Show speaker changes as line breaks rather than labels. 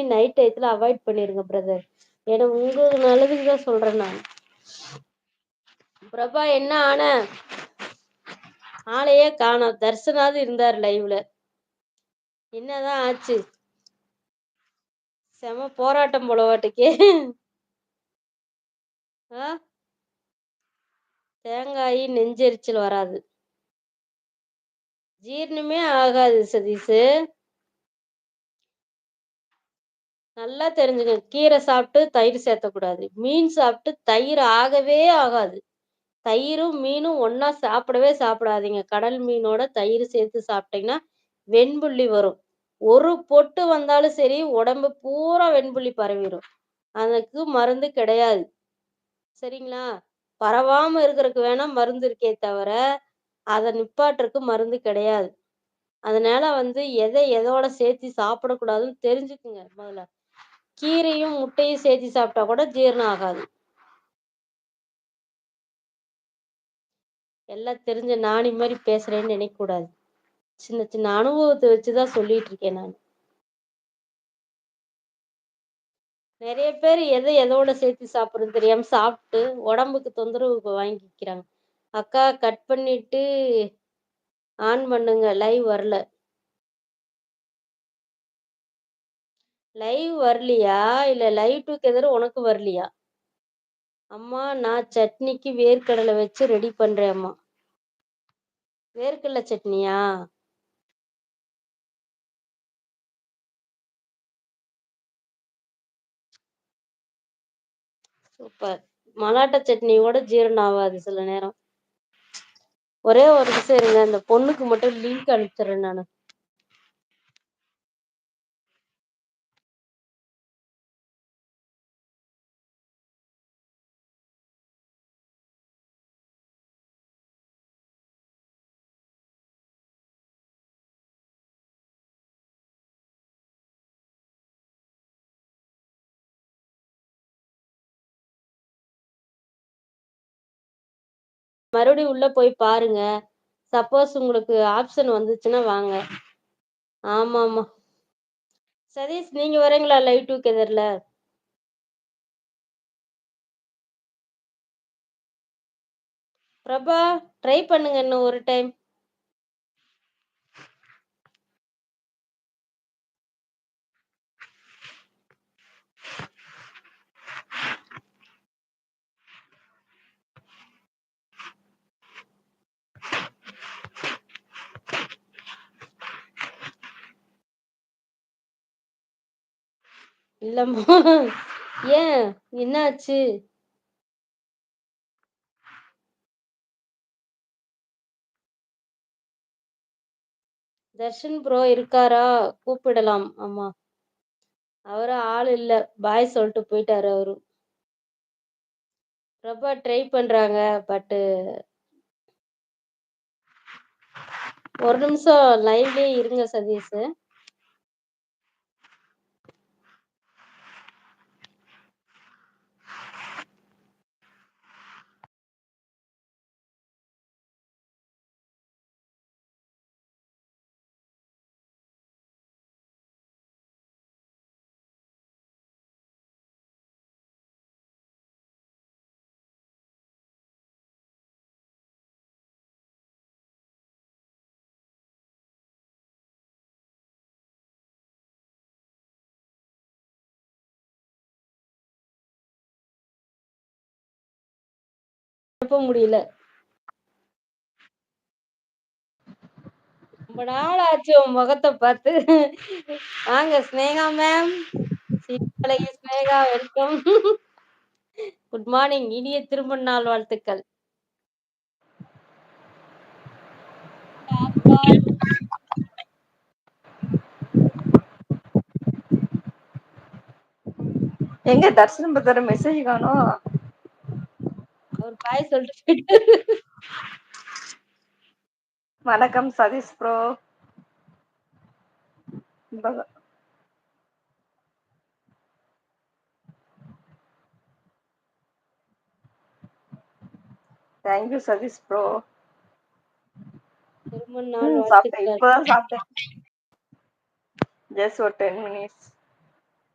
Night டயத்துல avoid பண்ணிருங்க brother. ஏன்னா உங்க நல்லதுக்கு தான் சொல்றேன் நான். பிரபா என்ன ஆன? ஆளையே காணோம். தர்சனாவது இருந்தார் லைவ்ல. என்னதான் ஆச்சு? செம போராட்டம் போல வாட்டுக்கே. ஆ? தேங்காய் நெஞ்செரிச்சல் வராது. ஜீரணமே ஆகாது சதீஷு. நல்லா தெரிஞ்சுங்க. கீரை சாப்பிட்டு தயிர் சேர்த்தக்கூடாது. மீன் சாப்பிட்டு தயிர் ஆகவே ஆகாது. தயிரும் மீனும் ஒண்ணா சாப்பிடவே சாப்பிடாதீங்க. கடல் மீனோட தயிர் சேர்த்து சாப்பிட்டீங்கன்னா வெண்புள்ளி வரும். ஒரு பொட்டு வந்தாலும் சரி உடம்பு பூரா வெண்புள்ளி பரவிடும். அதுக்கு மருந்து கிடையாது. சரிங்களா? பரவாம இருக்கறதுக்கு வேணா மருந்து இருக்கே தவிர, அத நிப்பாட்டுறதுக்கு மருந்து கிடையாது. அதனால எதோட சேர்த்து சாப்பிடக்கூடாதுன்னு தெரிஞ்சுக்குங்க முதல்ல. கீரையும், முட்டையும் சேர்த்து சாப்பிட்டா கூட ஜீரணம் ஆகாது. எல்லாம் தெரிஞ்ச நானி மாரி பேசுறேன்னு நினைக்கக்கூடாது. சின்ன சின்ன அனுபவத்த வச்சு தான் சொல்லிட்டு இருக்கேன் நானு. நெறைய பேர் எதோட சேர்த்து சாப்பிடுறதுன்னு தெரியாம சாப்பிட்டு உடம்புக்கு தொந்தரவு வாங்கிக்கிறாங்க. அக்கா கட் பண்ணிட்டு ஆன் பண்ணுங்க. லைவ் வரல. லைவ் வரலையா? இல்ல லைவ் டுகெதர் உனக்கு வரலையா? அம்மா நான் சட்னிக்கு வேர்க்கடலை வச்சு ரெடி பண்றேன் அம்மா. வேர்க்கடலை சட்னியா? சூப்பர். மலாட்ட சட்னியோட ஜீரணம் ஆகாது சில நேரம். ஒரே ஒரு நிமிஷம் இருங்க. அந்த பொண்ணுக்கு மட்டும் லிங்க் அனுப்பிச்சிடுறேன் நானு. மறுபடியும் உள்ள போய் பாருங்க. சப்போஸ் உங்களுக்கு ஆப்ஷன் வந்துச்சுன்னா வாங்க. ஆமாமா. சதீஷ் நீங்க வரீங்களா லைவ் டுகெதர்ல? பிரபா ட்ரை பண்ணுங்க இன்னும் ஒரு டைம். இல்லம்மா. ஏன்? என்னாச்சு? தர்ஷன் ப்ரோ இருக்காரா? கூப்பிடலாம். ஆமா. அவரு ஆள் இல்ல. பாய் சொல்லிட்டு போயிட்டாரு அவரு. பிரபா ட்ரை பண்றாங்க. பட் ஒரு நிமிஷம் லைவ்லயே இருங்க சதீஷ். அனுப்ப முடியல. ரொம்ப நாள் ஆச்சு உன் முகத்தை பார்த்து. வாங்க Sneha ma'am. Sirkazhi Sneha welcome. Good morning. இனிய திருமண நாள் வாழ்த்துக்கள்.
எங்க தர்ஷன் பத்திர மெசேஜ் காணோம்.
அவர் பாய் சொல்லிட்டு போயிட்டாரு.
வணக்கம் Sathish bro. Thank you Sathish bro.
திருமண நாள்
சாப்பிட்டேன்.
வாழ்த்துக்கள்.
இப்பதான் சாப்பிட்டேன். ஜஸ்ட் ஒரு 10 minutes.